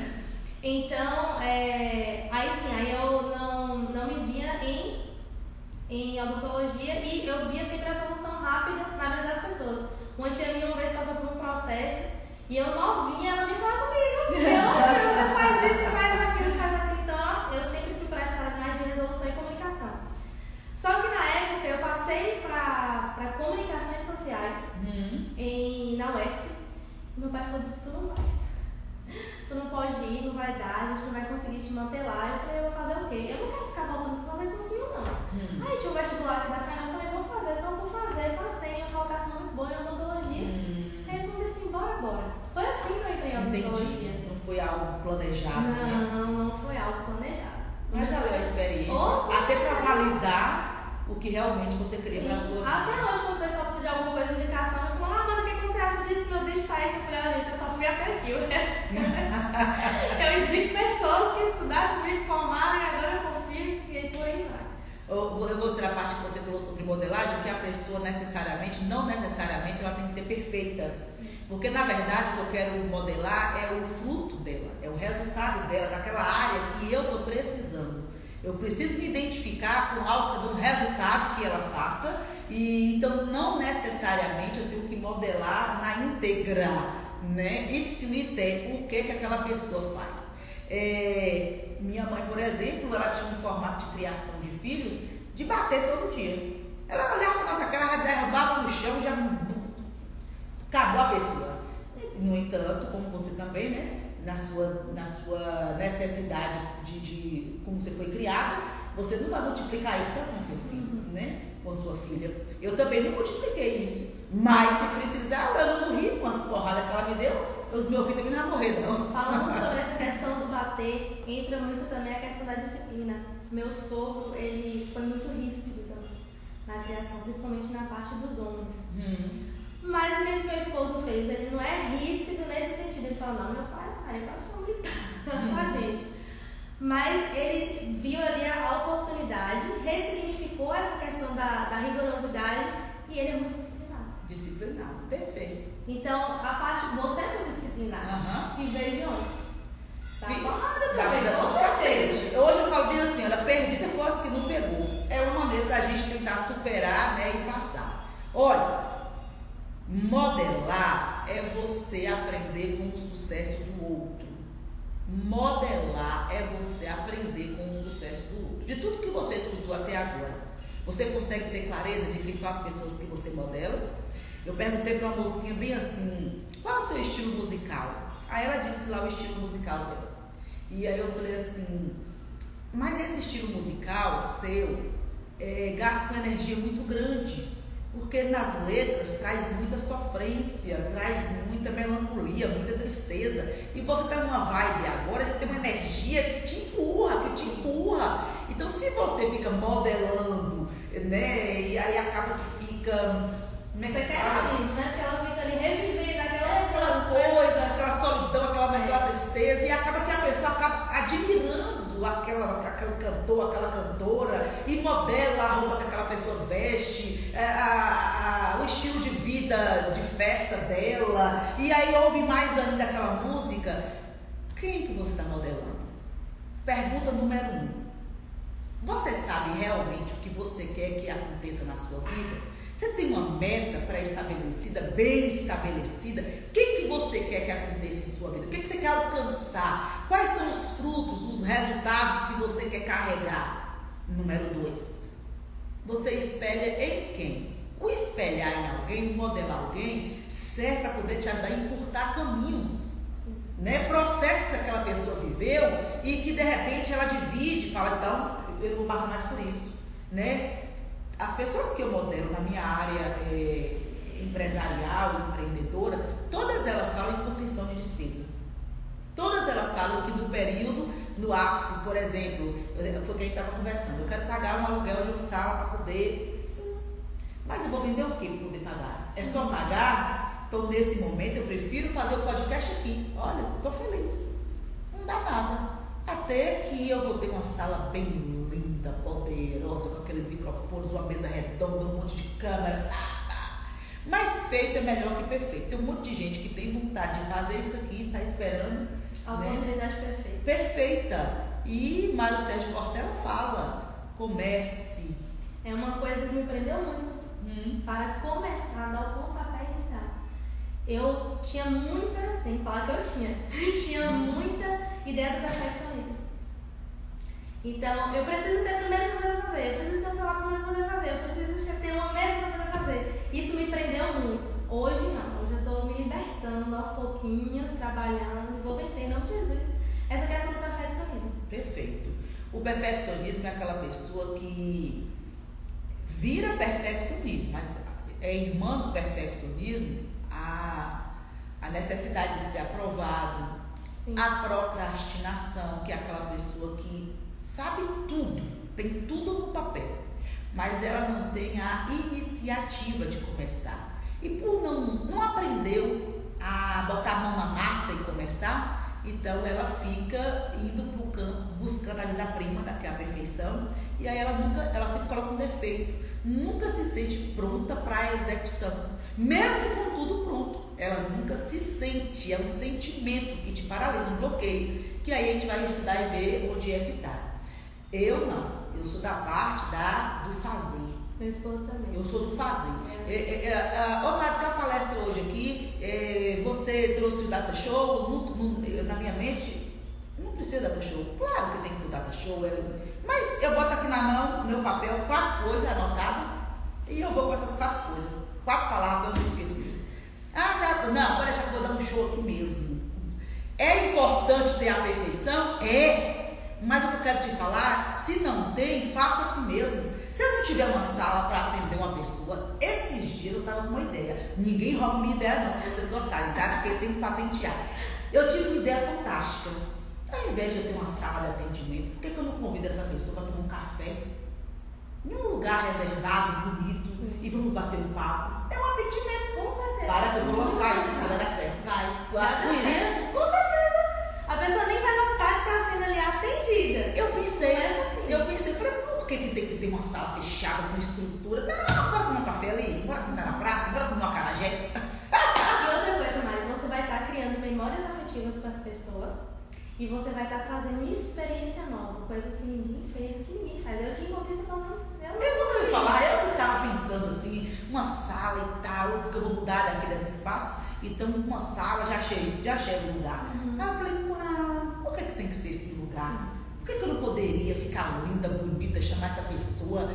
[SPEAKER 2] Então, aí eu não me via em odontologia e eu via sempre a solução rápida na vida das pessoas. Uma tia minha uma vez passou por um processo e eu novinha, ela me falou comigo. Tia, você faz isso, você faz aquilo, faz aquilo. Então, eu sempre fui para essa área mais de resolução e comunicação. Só que na época eu passei para comunicações sociais na UESP. Meu pai falou disso, tu não vai. Tu não pode ir, não vai dar, a gente não vai conseguir te manter lá. Eu falei, eu vou fazer o quê? Eu não quero ficar voltando para fazer cursinho, não. Aí tinha um vestibular aqui da FAINA, eu falei, vou fazer, só vou fazer. Passei em uma colocação muito boa em odontologia. Aí ele falou assim, bora. Foi assim que eu entrei em odontologia.
[SPEAKER 1] Entendi. Não foi algo planejado, né?
[SPEAKER 2] Não foi algo planejado.
[SPEAKER 1] Mas valeu a experiência, até para validar o que realmente você queria para a sua vida.
[SPEAKER 2] Até hoje, quando o pessoal precisa de alguma coisa de indicação, eu falo, Amanda, o que você acha disso? Meu Deus está isso. Eu falei, gente, eu só fui até aqui, o resto. Eu indico pessoas que estudaram comigo, formaram, e agora eu confio e por aí vai.
[SPEAKER 1] Eu gostei da parte que você falou sobre modelagem, que a pessoa não necessariamente, ela tem que ser perfeita. Porque, na verdade, o que eu quero modelar é o fruto dela, é o resultado dela, daquela área que eu estou precisando. Eu preciso me identificar com algo que está dando resultado que ela faça, e então não necessariamente eu tenho que modelar na íntegra, né? O que aquela pessoa faz. Minha mãe, por exemplo, ela tinha um formato de criação de filhos de bater todo dia. Ela olhava para nossa cara, derrubava no chão, já no entanto, como você também, né? Na sua necessidade de como você foi criada, você não vai multiplicar isso com seu filho, né? Com sua filha. Eu também não multipliquei isso. Mas se precisar, eu não ri com as porradas que ela me deu, os meus filhos também não vão morrer, não.
[SPEAKER 2] Falando sobre essa questão do bater, entra muito também a questão da disciplina. Meu sogro, ele foi muito ríspido também na criação, principalmente na parte dos homens. Mas o que meu esposo fez? Ele não é ríspido nesse sentido. Ele fala, não, meu pai, ele quase foi militar com a gente. Mas ele viu ali a oportunidade, ressignificou essa questão da rigorosidade e ele é muito disciplinado.
[SPEAKER 1] Disciplinado, perfeito.
[SPEAKER 2] Então, a parte, você é muito disciplinado. E veio de onde? Tá porrada também, com certeza.
[SPEAKER 1] Hoje eu falo bem assim, olha, perdida foi as que não pegou. É uma maneira da gente tentar superar, né, e passar. Olha, modelar é você aprender com o sucesso do outro. Modelar é você aprender com o sucesso do outro. De tudo que você escutou até agora, você consegue ter clareza de quem são as pessoas que você modela? Eu perguntei para uma mocinha bem assim, qual é o seu estilo musical? Aí ela disse lá o estilo musical dela. E aí eu falei assim, mas esse estilo musical seu gasta uma energia muito grande. Porque nas letras traz muita sofrência, traz muita melancolia, muita tristeza. E você está numa vibe agora que tem uma energia que te empurra. Então, se você fica modelando, né, e aí acaba que fica...
[SPEAKER 2] Você quer isso, né? Porque ela fica ali revivendo
[SPEAKER 1] aquelas coisas, aquela solidão, aquela tristeza, e acaba que a pessoa acaba admirando aquele cantor, aquela cantora, e modela a roupa que aquela pessoa veste, o estilo de vida, de festa dela, e aí ouve mais ainda aquela música. Quem que você está modelando? Pergunta número 1. Você sabe realmente o que você quer que aconteça na sua vida? Você tem uma meta pré-estabelecida, bem estabelecida? O que você quer que aconteça em sua vida? O que você quer alcançar? Quais são os frutos, os resultados que você quer carregar? Número 2. Você espelha em quem? O espelhar em alguém, modelar alguém, serve para poder te ajudar a encurtar caminhos. Né? Processos que aquela pessoa viveu e que de repente ela divide, fala, então, eu não vou passar mais por isso. Né? As pessoas que eu modelo na minha área empresarial, empreendedora, todas elas falam em contenção de despesa. Todas elas falam que no período, no ápice, por exemplo, foi o que a gente estava conversando, eu quero pagar um aluguel de uma sala para poder... Sim. Mas eu vou vender o que para poder pagar? É só pagar? Então, nesse momento, eu prefiro fazer o podcast aqui. Olha, estou feliz. Não dá nada. Até que eu vou ter uma sala bem linda, poderosa, com aqueles microfones, uma mesa redonda, um monte de câmera. Mas feito é melhor que perfeito. Tem um monte de gente que tem vontade de fazer isso aqui, está esperando.
[SPEAKER 2] A oportunidade perfeita.
[SPEAKER 1] Perfeita. E Mário Sérgio Cortella fala, comece.
[SPEAKER 2] É uma coisa que me prendeu muito. Para começar a dar o pontapé inicial. Eu tinha muita, tem que falar que eu tinha muita ideia do perfeccionismo. Então, eu preciso ter primeiro para poder fazer, eu preciso ter um celular para poder fazer, eu preciso ter uma mesa para poder fazer. Isso me prendeu muito. Hoje não, hoje eu estou me libertando aos pouquinhos, trabalhando, e vou vencer em nome de Jesus essa questão do perfeccionismo.
[SPEAKER 1] Perfeito. O perfeccionismo é aquela pessoa que vira perfeccionismo, mas é irmã do perfeccionismo a necessidade de ser aprovado. Sim. A procrastinação, que é aquela pessoa que sabe tudo, tem tudo no papel, mas ela não tem a iniciativa de começar. E por não aprendeu a botar a mão na massa e começar, então ela fica indo para o campo, buscando ali da prima, que é a perfeição, e aí ela sempre coloca um defeito, nunca se sente pronta para a execução, mesmo com tudo pronto. Ela nunca se sente, é um sentimento que te paralisa, um bloqueio, que aí a gente vai estudar e ver onde é que está. Eu não, eu sou da parte do fazer.
[SPEAKER 2] Meu esposo também.
[SPEAKER 1] Eu sou do fazer. Mas tem uma palestra hoje aqui, você trouxe o Data Show, na minha mente, não precisa Data Show. Claro que tem que ter o Data Show, mas eu boto aqui na mão, no meu papel, 4 coisas anotadas, e eu vou com essas 4 coisas, 4 palavras que eu não esqueci. Certo? Não, pode deixar que eu vou dar um show show aqui mesmo. É importante ter a perfeição? É. Mas o que eu quero te falar, se não tem, faça assim mesmo. Se eu não tiver uma sala para atender uma pessoa, esses dias eu estava com uma ideia. Ninguém rouba minha ideia não, se vocês gostarem, tá? Porque eu tenho que patentear. Eu tive uma ideia fantástica. Ao invés de eu ter uma sala de atendimento, por que eu não convido essa pessoa para tomar um café? Em um lugar reservado, bonito, e vamos bater um papo. É um atendimento.
[SPEAKER 2] Com certeza.
[SPEAKER 1] Para que eu vou lançar isso, que vai dar certo.
[SPEAKER 2] Vai.
[SPEAKER 1] Eu acho que iria.
[SPEAKER 2] Com certeza. A pessoa nem vai notar que está sendo ali atendida.
[SPEAKER 1] Eu pensei,
[SPEAKER 2] Assim.
[SPEAKER 1] falei, por que tem que ter uma sala fechada com estrutura? Não, bora tomar um café ali, bora sentar na praça, bora comer uma acarajé.
[SPEAKER 2] E outra coisa, Mari, você vai estar criando memórias afetivas com essa pessoa e você vai estar trazendo uma experiência nova, coisa que ninguém fez, que ninguém faz. Eu que conquista pelo menos.
[SPEAKER 1] Eu não ia falar, eu estava pensando assim, uma sala e tal, porque eu vou mudar daqui desse espaço, então uma sala já chega o lugar. Aí eu falei, por que tem que ser esse lugar? Por que eu não poderia ficar linda, bonita, chamar essa pessoa?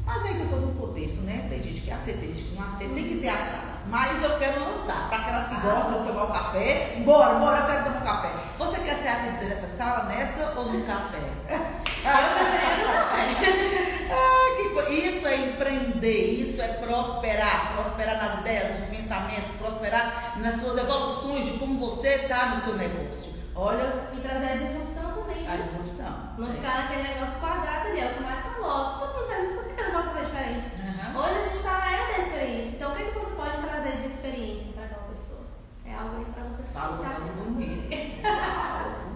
[SPEAKER 1] Mas aí que eu estou no contexto, né? Tem gente que aceita, tem gente que não aceita, tem que ter a sala. Mas eu quero lançar, para aquelas que gostam de tomar um café, bora, eu quero tomar um café. Você quer ser atendida nessa sala, nessa ou no café? Isso é empreender, isso é prosperar nas ideias, nos pensamentos, prosperar nas suas evoluções de como você está no seu negócio. Olha.
[SPEAKER 2] E trazer a disrupção também.
[SPEAKER 1] A disrupção.
[SPEAKER 2] Não ficar naquele negócio quadrado ali, é o que o Mário falou. Todo mundo faz isso, por que eu não posso fazer diferente? Hoje a gente está na era da experiência, então o que você pode trazer de experiência para aquela pessoa? É algo aí para você
[SPEAKER 1] Fala
[SPEAKER 2] ficar
[SPEAKER 1] bonito.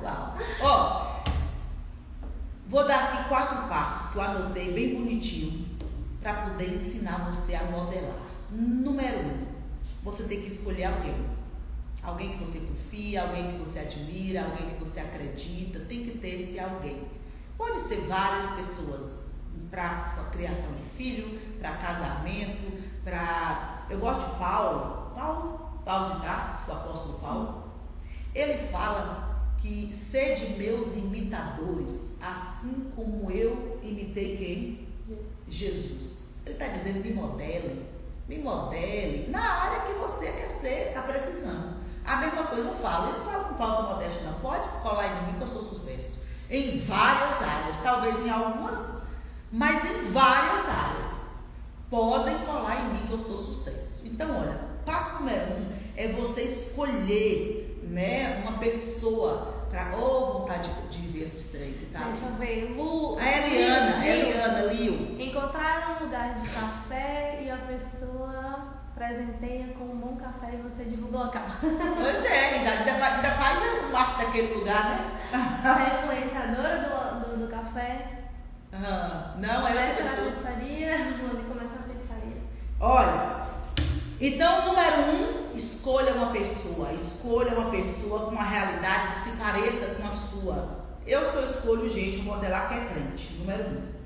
[SPEAKER 1] Uau. Ó, vou dar aqui 4 passos que eu anotei bem bonitinho para poder ensinar você a modelar. Número 1, você tem que escolher alguém. Alguém que você confia, alguém que você admira, alguém que você acredita. Tem que ter esse alguém. Pode ser várias pessoas para criação de filho, para casamento, para... Eu gosto de Paulo de Tarso, o apóstolo Paulo. Ele fala que sede meus imitadores, assim como eu imitei quem? Jesus. Ele está dizendo, me modele na área que você quer ser, está precisando. A mesma coisa eu falo com falsa modéstia, não pode colar em mim que eu sou sucesso. Em várias áreas, talvez em algumas, mas em várias áreas. Podem colar em mim que eu sou sucesso. Então, olha, passo número 1 é você escolher, né, uma pessoa para vontade de ver esse trem que tá.
[SPEAKER 2] Deixa eu ver, Lu.
[SPEAKER 1] A Eliana, Liu.
[SPEAKER 2] Encontraram um lugar de café e a pessoa presenteia com um bom café e você divulgou a cama.
[SPEAKER 1] Pois é, ainda faz o marco daquele lugar, né?
[SPEAKER 2] Você é influenciadora do café?
[SPEAKER 1] Não, ela é
[SPEAKER 2] começa
[SPEAKER 1] pessoa.
[SPEAKER 2] na pizzaria, começa na pizzaria.
[SPEAKER 1] Olha, então, número 1, escolha uma pessoa com uma realidade que se pareça com a sua. Eu só escolho gente modelar que é crente, número 1.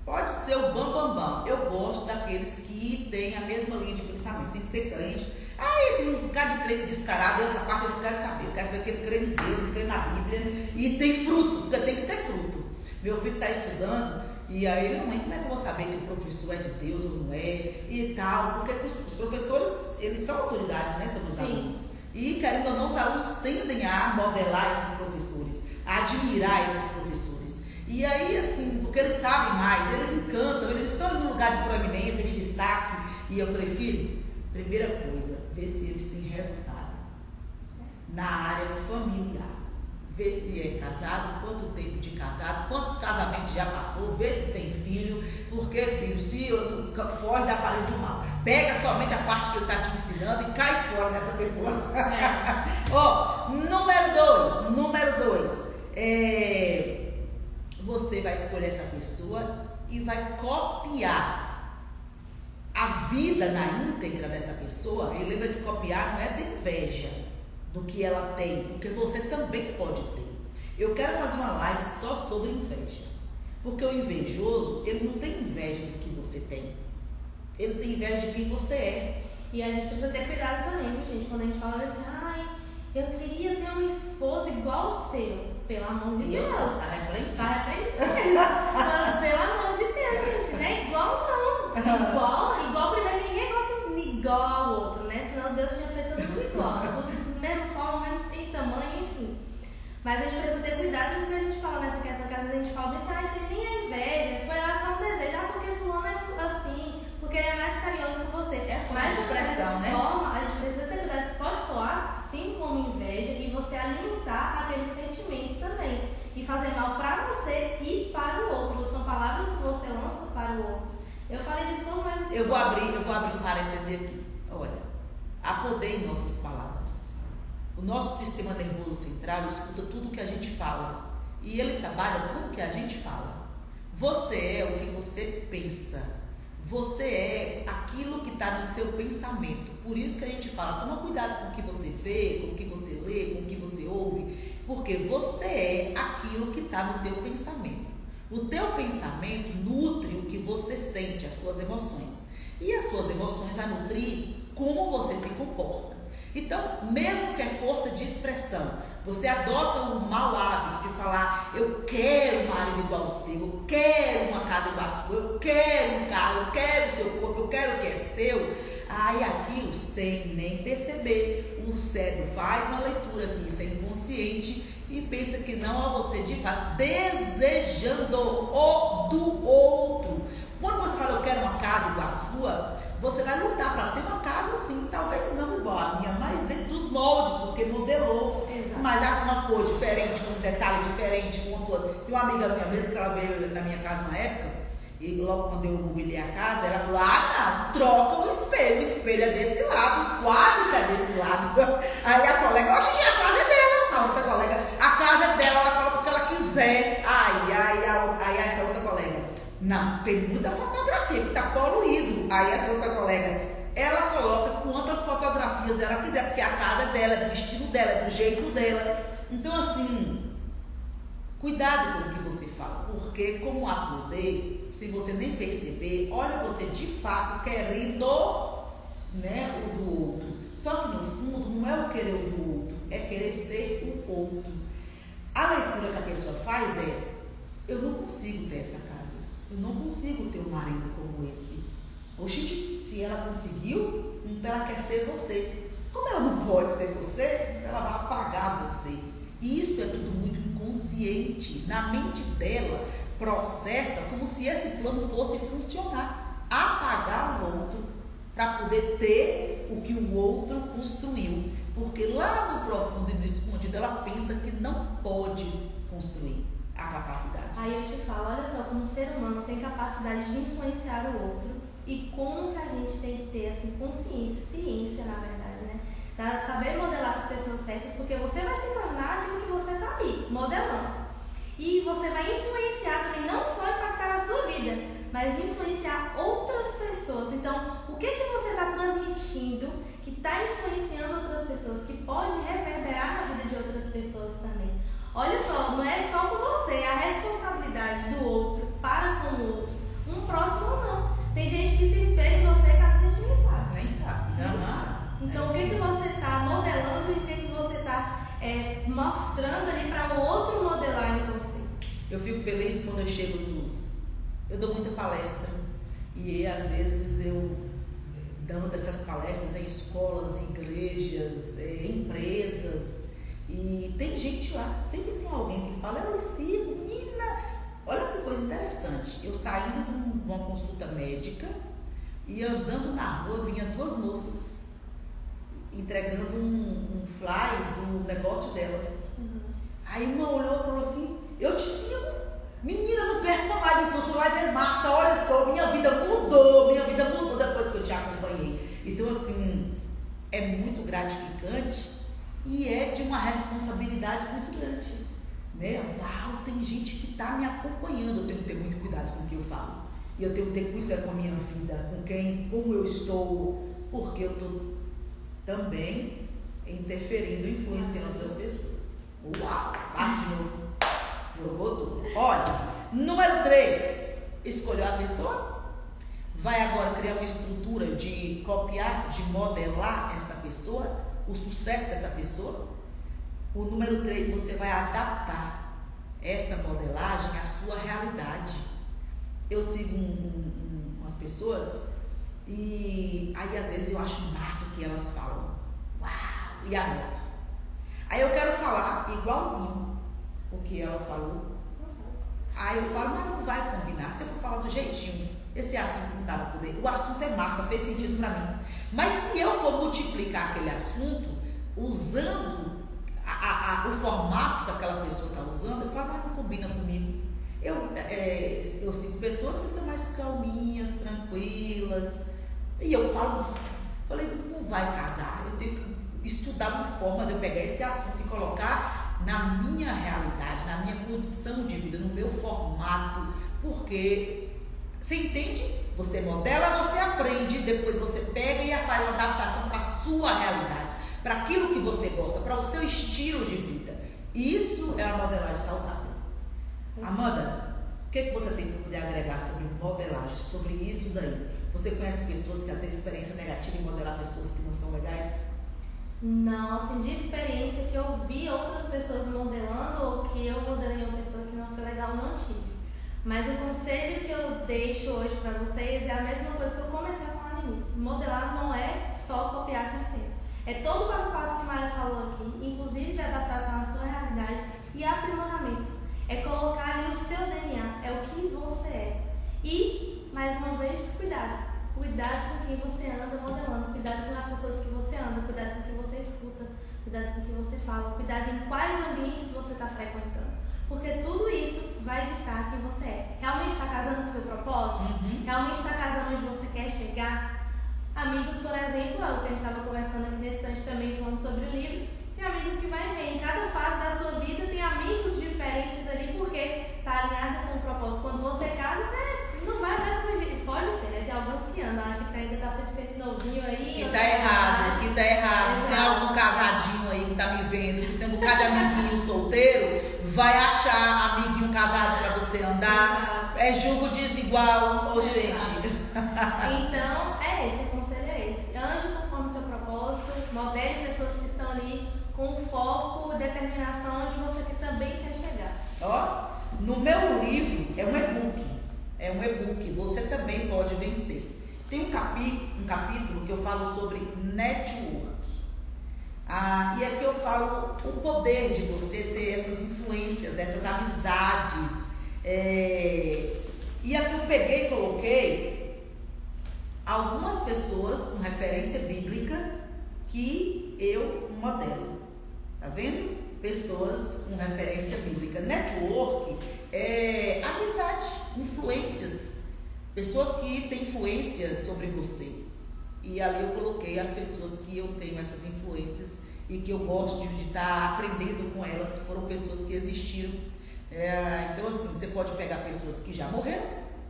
[SPEAKER 1] Pode ser o bam. Eu gosto daqueles que têm a mesma linha de pensamento. Tem que ser crente. Aí tem um bocado de crente descarado. Essa parte eu não quero saber. Eu quero saber que ele crê em Deus, ele crê na Bíblia. E tem fruto, porque tem que ter fruto. Meu filho está estudando. E aí, mãe, como é que eu vou saber que o professor é de Deus ou não é? E tal. Porque os professores, eles são autoridades, né, sobre os alunos. E, querendo ou não, os alunos tendem a modelar esses professores, a admirar esses professores. E aí, assim, porque eles sabem mais, eles encantam, eles estão em um lugar de proeminência, de destaque. E eu falei, filho, primeira coisa, ver se eles têm resultado na área familiar. Ver se é casado, quanto tempo de casado, quantos casamentos já passou, ver se tem filho. Porque, filho, se foge da parede do mal, pega somente a parte que ele está te ensinando e cai fora dessa pessoa. Número 2. Você vai escolher essa pessoa e vai copiar a vida na íntegra dessa pessoa. E lembra de copiar, não é ter inveja do que ela tem, porque você também pode ter. Eu quero fazer uma live só sobre inveja, porque o invejoso, ele não tem inveja do que você tem, ele tem inveja de quem você é.
[SPEAKER 2] E a gente precisa ter cuidado também, viu, gente? Quando a gente fala assim, eu queria ter uma esposa igual o seu. Pelo amor de Deus.
[SPEAKER 1] Tá repreendido.
[SPEAKER 2] Pelo amor de Deus, gente. Não é igual, não. Igual primeiro, ninguém é igual ao outro, né? Senão Deus tinha feito todo mundo igual. Tudo mesmo Mas a gente precisa ter cuidado com o que a gente fala nessa questão, que às vezes a gente fala assim, isso nem é inveja, foi lá só um desejo, porque fulano é assim, porque ele é mais carinhoso que você.
[SPEAKER 1] É força de expressão, né?
[SPEAKER 2] Forma, a gente precisa ter cuidado, que pode soar sim como inveja e você alimentar aquele sentimento também. E fazer mal para você e para o outro. São palavras que você lança para o outro. Eu falei disso, mas...
[SPEAKER 1] Eu vou abrir um parêntese aqui. Olha, há poder em nossas palavras. O nosso sistema nervoso central escuta tudo que a gente fala. E ele trabalha com o que a gente fala. Você é o que você pensa. Você é aquilo que está no seu pensamento. Por isso que a gente fala, toma cuidado com o que você vê, com o que você lê, com o que você ouve. Porque você é aquilo que está no teu pensamento. O teu pensamento nutre o que você sente, as suas emoções. E as suas emoções vão nutrir como você se comporta. Então, mesmo que é força de expressão, você adota o mau hábito de falar, eu quero um marido igual ao seu, eu quero uma casa igual a sua, eu quero um carro, eu quero o seu corpo, eu quero o que é seu. Aí aquilo, sem nem perceber, o cérebro faz uma leitura que isso é inconsciente e pensa que não é você de fato desejando o do outro. Quando você fala, eu quero uma casa igual a sua, você vai lutar para ter uma casa assim, talvez não igual a minha, mas dentro dos moldes, porque modelou.
[SPEAKER 2] Exato.
[SPEAKER 1] Mas há uma cor diferente, com um detalhe diferente, com outro. Tem uma amiga minha mesmo que ela veio na minha casa na época, e logo quando eu mobilei a casa, ela falou, não, troca o espelho é desse lado, o quadro tá desse lado. Aí a colega, eu acho que a casa é dela, a outra colega, a casa é dela, ela coloca o que ela quiser. Aí essa outra colega, não, tem muita fotografia que tá poluído. Aí essa outra colega, ela coloca quantas fotografias ela quiser, porque a casa é dela, é do estilo dela, é do jeito dela. Então assim, cuidado com o que você fala, porque como há poder, se você nem perceber, olha você de fato querendo, né, o do outro. Só que no fundo não é o querer o do outro, é querer ser o outro. A leitura que a pessoa faz é, eu não consigo ter essa casa, eu não consigo ter um marido como esse. Oxi, se ela conseguiu, então ela quer ser você. Como ela não pode ser você, então ela vai apagar você. E isso é tudo muito inconsciente. Na mente dela, processa como se esse plano fosse funcionar. Apagar o outro para poder ter o que o outro construiu. Porque lá no profundo e no escondido, ela pensa que não pode construir a capacidade.
[SPEAKER 2] Aí eu te falo, olha só, como o ser humano tem capacidade de influenciar o outro e como que a gente tem que ter assim, consciência, ciência na verdade, né? Pra saber modelar as pessoas certas, porque você vai se tornar aquilo que você está aí, modelando. E você vai influenciar também, não só impactar a sua vida, mas influenciar outras pessoas. Então, o que você está transmitindo que está influenciando outras pessoas, que pode reverberar na vida de outras pessoas também? Olha só, não é só com você, é a responsabilidade do outro para com o outro. Um próximo não. Tem gente que se espelha em você que às vezes a gente nem sabe.
[SPEAKER 1] Nem sabe.
[SPEAKER 2] Então, o que você está modelando e o que você está mostrando ali para o outro modelar em você?
[SPEAKER 1] Eu fico feliz quando eu chego eu dou muita palestra e às vezes eu dando essas palestras em escolas, igrejas, empresas, e tem gente lá, sempre tem alguém que fala, eu sigo, menina, olha que coisa interessante, eu saindo de uma consulta médica e andando na rua, vinha duas moças entregando um fly do negócio delas. Aí uma olhou e falou assim, eu te sigo, menina, não perca mais, seu live é massa, olha só, minha vida mudou depois que eu te acompanhei. Então assim, é muito gratificante e é de uma responsabilidade muito grande, né? Uau, tem gente que está me acompanhando, eu tenho que ter muito cuidado com o que eu falo, e eu tenho que ter muito cuidado com a minha vida, como eu estou, porque eu estou também interferindo, influenciando outras pessoas. Uau, bate de novo, jogou tudo. Olha, número 3, escolheu a pessoa, vai agora criar uma estrutura de copiar, de modelar essa pessoa, o sucesso dessa pessoa. O número 3, você vai adaptar essa modelagem à sua realidade. Eu sigo umas pessoas e aí às vezes eu acho massa o que elas falam. Uau! E anoto. Aí eu quero falar igualzinho. o que ela falou.
[SPEAKER 2] Não sabe.
[SPEAKER 1] Aí eu falo, mas não vai combinar. Se eu for falar do jeitinho, esse assunto não dá para poder. O assunto é massa, fez sentido para mim. Mas se eu for multiplicar aquele assunto, usando o formato que aquela pessoa está usando, eu falo, mas não combina comigo. Eu sigo pessoas que são mais calminhas, tranquilas. E eu falei, não vai casar. Eu tenho que estudar uma forma de eu pegar esse assunto e colocar na minha realidade, na minha condição de vida, no meu formato. Porque, você entende? Você modela, você aprende, depois você pega e faz uma adaptação para a sua realidade, para aquilo que você gosta, para o seu estilo de vida. Isso é a modelagem saudável. Amanda, o que você tem para poder agregar sobre modelagem, sobre isso daí? Você conhece pessoas que já têm experiência negativa em modelar pessoas que não são legais?
[SPEAKER 2] Não, assim, de experiência que eu vi outras pessoas modelando ou que eu modelei uma pessoa que não foi legal, não tive. Mas o conselho que eu deixo hoje para vocês é a mesma coisa que eu comecei a falar no início. Modelar não é só copiar 100%. É todo o passo a passo que a Mari falou aqui, inclusive de adaptação à sua realidade e aprimoramento. É colocar ali o seu DNA, é o que você é. E, mais uma vez, cuidado. Cuidado com quem você anda modelando, cuidado com as pessoas que você anda, cuidado com quem você escuta, cuidado com quem você fala, cuidado em quais ambientes você está frequentando. Porque tudo isso vai ditar quem você é. Realmente está casando com o seu propósito? Realmente está casando onde você quer chegar? Amigos, por exemplo, é o que a gente estava conversando aqui nesse instante também, falando sobre o livro. Tem amigos que vai ver. Em cada fase da sua vida tem amigos diferentes ali, porque está alinhado com o propósito. Quando você casa, você não vai dar para jeito. Pode ser, né? Tem alguns que andam, acho que ainda está 100% novinho aí.
[SPEAKER 1] Que tá errado, que tá errado. Se tem algum casadinho aí que tá me vendo, que tem um bocado de amiguinho solteiro, vai achar amiguinho casado para você andar. É julgo desigual, ô gente.
[SPEAKER 2] Então, esse, o conselho é esse. Ande conforme o seu propósito, modele pessoas que estão ali com foco, determinação onde você também quer chegar.
[SPEAKER 1] Ó, no meu livro, é um e-book, você também pode vencer. Tem um capítulo que eu falo sobre network. E aqui eu falo o poder de você ter essas influências, essas amizades. E aqui eu peguei e coloquei algumas pessoas com referência bíblica que eu modelo. Tá vendo? Pessoas com referência bíblica. Network é amizade, influências. Pessoas que têm influência sobre você. E ali eu coloquei as pessoas que eu tenho essas influências e que eu gosto de estar aprendendo com elas. Foram pessoas que existiram. Então assim, você pode pegar pessoas que já morreram,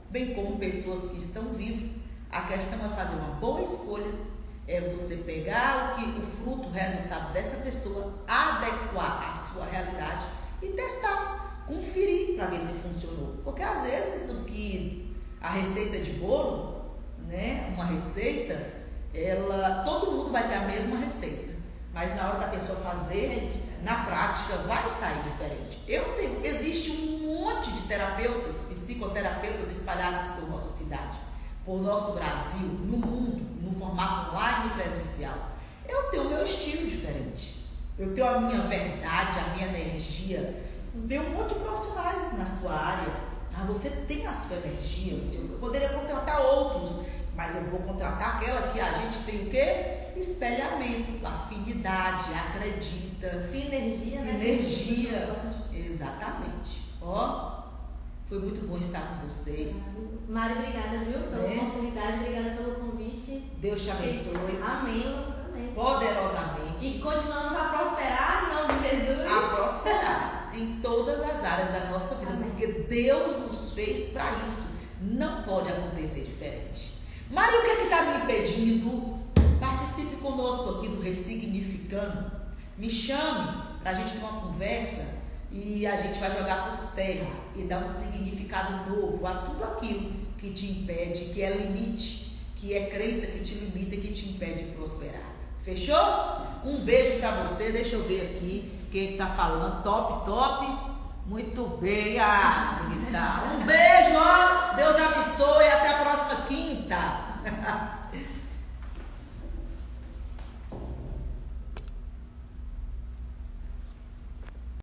[SPEAKER 1] bem como pessoas que estão vivas. A questão é fazer uma boa escolha. É você pegar o fruto, o resultado dessa pessoa, adequar à sua realidade e testar, conferir para ver se funcionou. Porque às vezes a receita de bolo, né, uma receita, todo mundo vai ter a mesma receita, mas na hora da pessoa fazer, na prática, vai sair diferente. Existe um monte de terapeutas, psicoterapeutas espalhados por nossa cidade, por nosso Brasil, no mundo, no formato online e presencial. Eu tenho o meu estilo diferente. Eu tenho a minha verdade, a minha energia. Tem um monte de profissionais na sua área. Você tem a sua energia, eu poderia contratar outros, mas eu vou contratar aquela que a gente tem o quê? Espelhamento, afinidade, acredita.
[SPEAKER 2] Sinergia, né?
[SPEAKER 1] Sinergia, exatamente. Foi muito bom estar com vocês.
[SPEAKER 2] Mari, obrigada, viu, pela oportunidade, obrigada pelo convite.
[SPEAKER 1] Deus te abençoe.
[SPEAKER 2] Amém, você também.
[SPEAKER 1] Poderosamente.
[SPEAKER 2] E continuamos a prosperar em nome de Jesus.
[SPEAKER 1] A prosperar em todas as áreas da nossa vida, amém, porque Deus nos fez para isso. Não pode acontecer diferente. Mari, o que está me impedindo? Participe conosco aqui do Ressignificando. Me chame para a gente ter uma conversa e a gente vai jogar por terra e dar um significado novo a tudo aquilo que te impede, que é limite, que é crença que te limita, que te impede de prosperar. Fechou? Um beijo para você. Deixa eu ver aqui quem está falando. Top. Muito bem. Bonita. Um beijo, Deus abençoe. Até a próxima quinta.